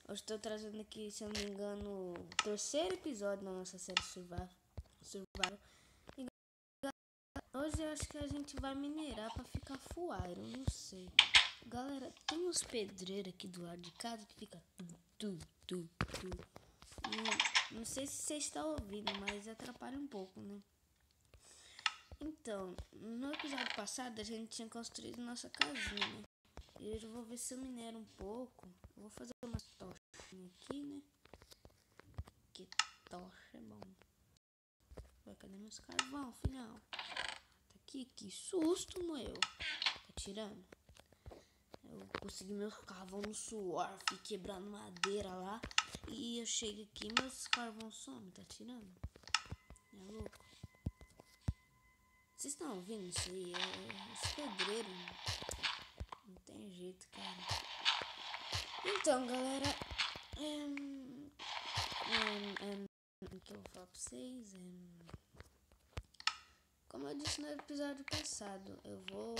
Hoje estou trazendo aqui, se eu não me engano, o terceiro episódio da nossa série Survival. E hoje eu acho que a gente vai minerar pra ficar full iron, não sei. Galera, tem uns pedreiros aqui do lado de casa que fica tu. E não sei se você está ouvindo, mas atrapalha um pouco, né? Então, no episódio passado a gente tinha construído nossa casinha, né? E hoje eu vou ver se eu minero um pouco. Eu vou fazer umas tochinhas aqui, né? Que tocha é bom. Vai, cadê meus carvão, filhão? Tá aqui, que susto, meu. Tá tirando? Eu consegui meus carvão no suor, fui quebrando madeira lá. E eu chego aqui, meus carvão somem, tá tirando? É louco. Vocês estão ouvindo isso aí? É os pedreiros. Não tem jeito, cara. Então, galera, o que eu vou falar pra vocês? Como eu disse no episódio passado, eu vou...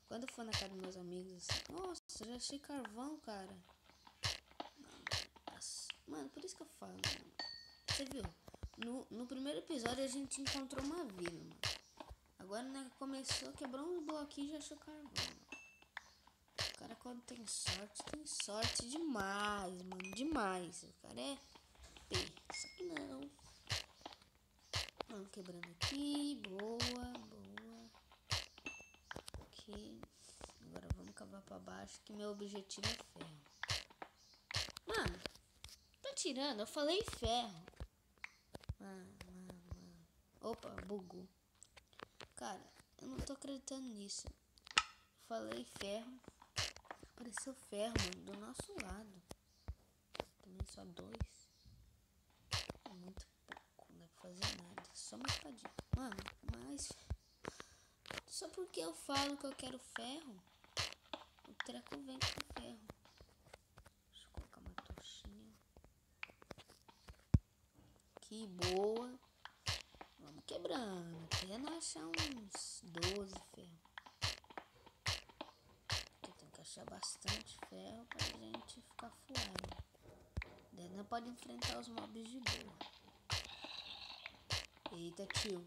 Quando eu for na casa dos meus amigos, assim, nossa, já achei carvão, cara. Mano, por isso que eu falo, mano. Você viu? No primeiro episódio a gente encontrou uma vila, mano. Agora, né, começou, quebrou uns bloquinhos e já achou carvão, mano. O cara, quando tem sorte demais, mano, demais. O cara é P, só que não. Vamos quebrando aqui, boa. Aqui, agora vamos cavar pra baixo, que meu objetivo é ferro. Mano, tá tirando, eu falei ferro. Mano. Opa, bugou. Cara, eu não tô acreditando nisso. Falei ferro. Apareceu ferro, mano, do nosso lado. Também só 2. É muito pouco, não dá pra fazer nada. Só uma espadinha. Mano, mas... Só porque eu falo que eu quero ferro, o treco vem com ferro. Deixa eu colocar uma tochinha. Que boa. Vamos quebrando. Até nós achar uns 12 ferro. Aqui tem que achar bastante ferro pra gente ficar fuado. Daí não pode enfrentar os mobs de boa. Eita, tio.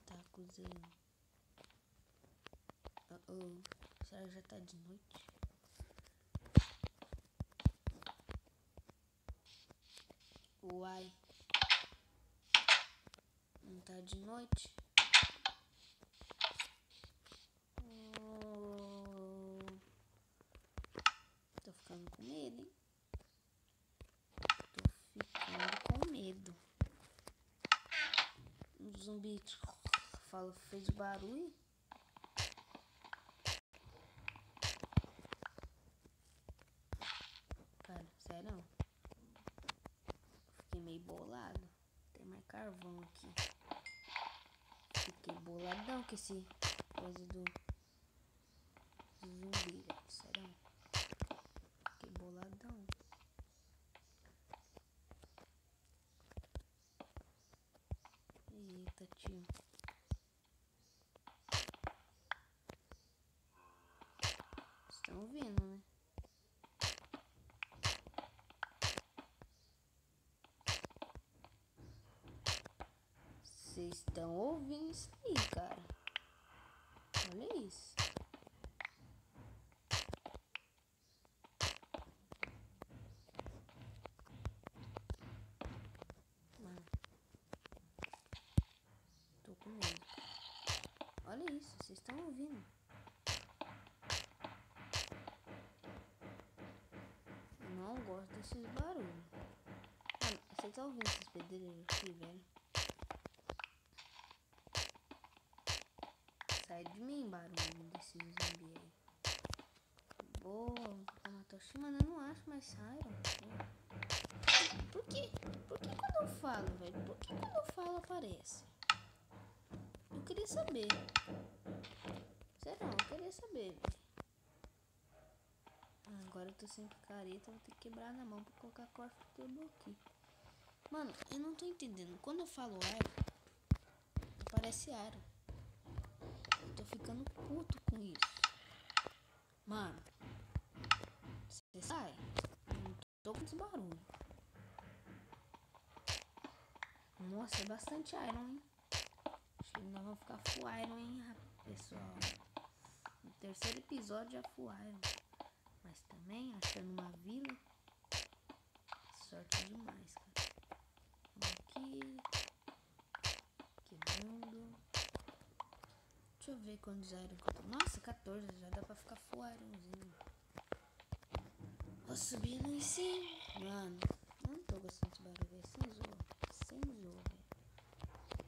Tá, cozinho. Será que já tá de noite? Uai. Não tá de noite? Tô ficando com medo, hein? Tô ficando com medo. Um zumbi fez barulho. Cara, sério? Fiquei meio bolado. Tem mais carvão aqui. Fiquei boladão com esse coisa do zumbi, velho. Sério? Fiquei boladão. Eita, tio. Estão ouvindo, né? Vocês estão ouvindo isso aí, cara? Olha isso. Mano, tô com medo. Olha isso, vocês estão ouvindo? Não gosto desses barulhos. Mano, vocês estão ouvindo esses pedreiros aqui, velho? Sai de mim, barulho desse zumbi aí. Boa, vou colocar uma tochinha, mano, eu não acho mais iron. Por que? Por que quando eu falo, velho? Por que quando eu falo aparece? Eu queria saber. Sério, eu queria saber, velho. Agora eu tô sem picareta, vou ter que quebrar na mão pra colocar corte tudo aqui. Mano, eu não tô entendendo. Quando eu falo aro, aparece aro. Eu tô ficando puto com isso. Nossa, é bastante iron, hein? Acho que nós vamos ficar full iron, hein, pessoal. No terceiro episódio já full iron. Mas também, achando uma vila. Sorte demais, cara. Vamos aqui. Quebrando. Deixa eu ver quantos iron que eu tô. Nossa, 14. Já dá pra ficar full ironzinho. Vou subindo em cima. Mano, eu não tô gostando desse barulho, velho. Sem zoa, velho.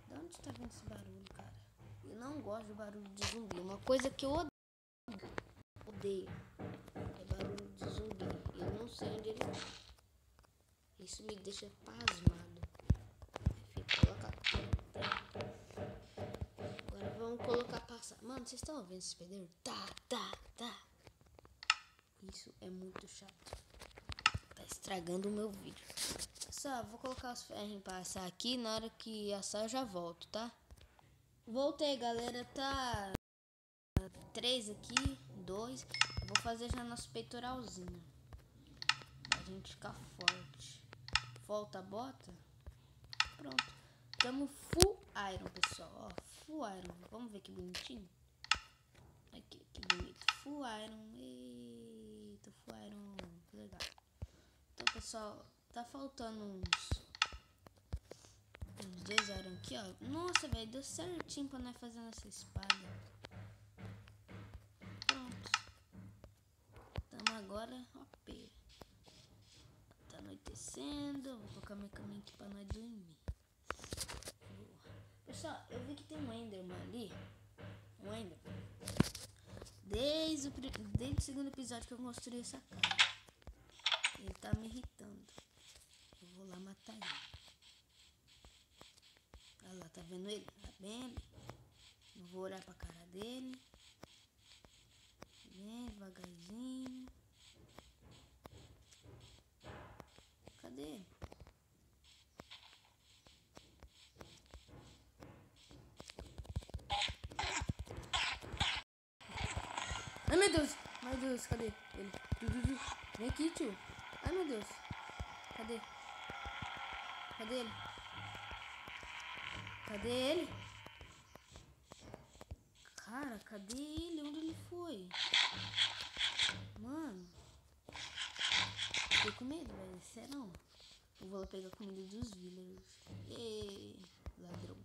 De onde tá vindo esse barulho, cara? Eu não gosto de barulho de zumbi. Uma coisa que eu odeio é barulho de zumbi. Eu não sei onde ele tá. Isso me deixa pasmado. Agora vamos colocar passar. Mano, vocês estão ouvindo esse pedreiro? Tá. Isso é muito chato. Tá estragando o meu vídeo. Só, vou colocar os ferrinhos pra assar aqui. Na hora que assar eu já volto, tá? Voltei, galera. Tá 3 aqui, 2. Eu vou fazer já nosso peitoralzinho. Pra gente ficar forte. Volta a bota. Pronto. Tamo full iron, pessoal. Ó, full iron. Vamos ver que bonitinho. Aqui, que bonito. Full iron. Eita, full iron. Que legal. Então, pessoal, tá faltando uns 2 iron aqui, ó. Nossa, velho, deu certinho pra nós fazer essa espada. Pronto. Tamo agora, ó, pera. Tá anoitecendo. Vou colocar minha caminha aqui pra nós dormir. Pessoal, eu vi que tem um Enderman ali. Um Enderman. Desde o segundo episódio que eu construí essa casa. Ele tá me irritando. Eu vou lá matar ele. Olha lá, tá vendo ele? Tá vendo? Eu vou olhar pra cara dele. Bem devagarzinho. Cadê ele? Ai, meu Deus, cadê ele? Vem aqui, tio. Ai, meu Deus. Cadê ele? Cadê ele? Cara, cadê ele? Onde ele foi? Mano. Fiquei com medo, velho. Serão? Eu vou lá pegar a comida dos villagers. Ei, ladrão.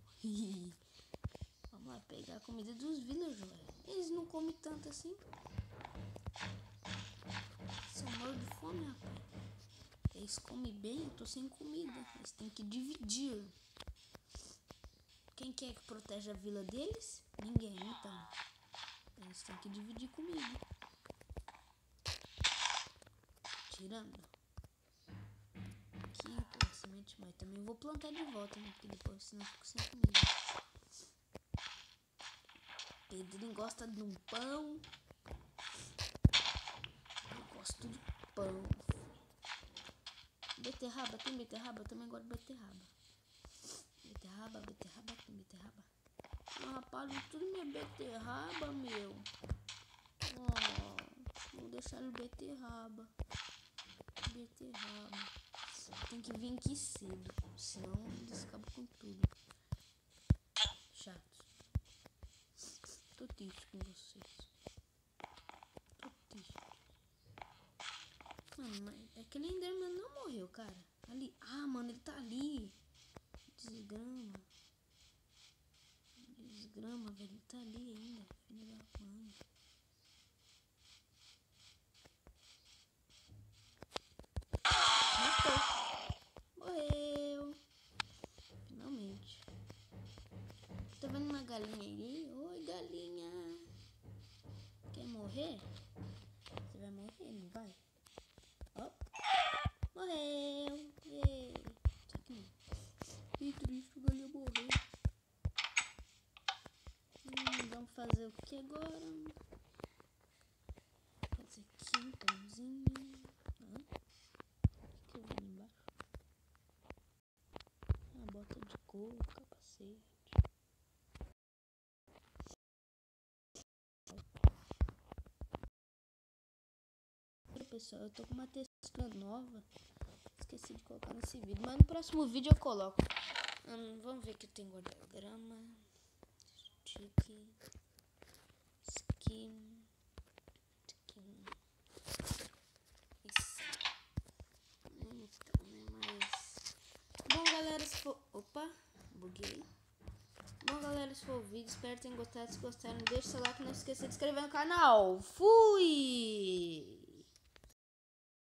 Vamos lá pegar a comida dos villagers, velho. Eles não comem tanto assim. São mortos de fome, rapaz. Eles comem bem, eu tô sem comida. Eles têm que dividir. Quem quer que proteja a vila deles? Ninguém, então. Eles têm que dividir comida. Tirando. Aqui, pela semente, mas também vou plantar de volta, né? Porque depois senão eu fico sem comida. Pedrinho gosta de um pão. Eu gosto de pão. Beterraba, tem beterraba? Eu também gosto de beterraba. Beterraba. Ah, rapaz, tudo minha beterraba, meu. Vou deixar no beterraba. Tem que vir aqui cedo, senão eles acabam com tudo. Chato. Tô triste com vocês. Tô triste. Mano, mas aquele Enderman não morreu, cara. Ali. Ah, mano, ele tá ali. Desgrama, velho. Ele tá ali ainda. Filho da mãe. Matou. Morreu. Finalmente. Tá vendo uma galinha ali? Oi, galinha. Quer morrer? Você vai morrer, não vai? Ó. Morreu. Ei. Só que não. Que triste, o galinha morreu. Vamos fazer o que agora? Fazer aqui um pãozinho. O que eu vi ali embaixo? Uma bota de couro, capacete. Pessoal, eu tô com uma textura nova. Esqueci de colocar nesse vídeo, mas no próximo vídeo eu coloco. Vamos ver que eu tenho guardado. Grama. Chique. Skin. Isso. Então, né? Mas... Bom, galera, se for... Opa, buguei. Bom, galera, esse foi o vídeo. Espero que tenham gostado. Se gostaram, deixa o seu like. Não esqueça de se inscrever no canal. Fui!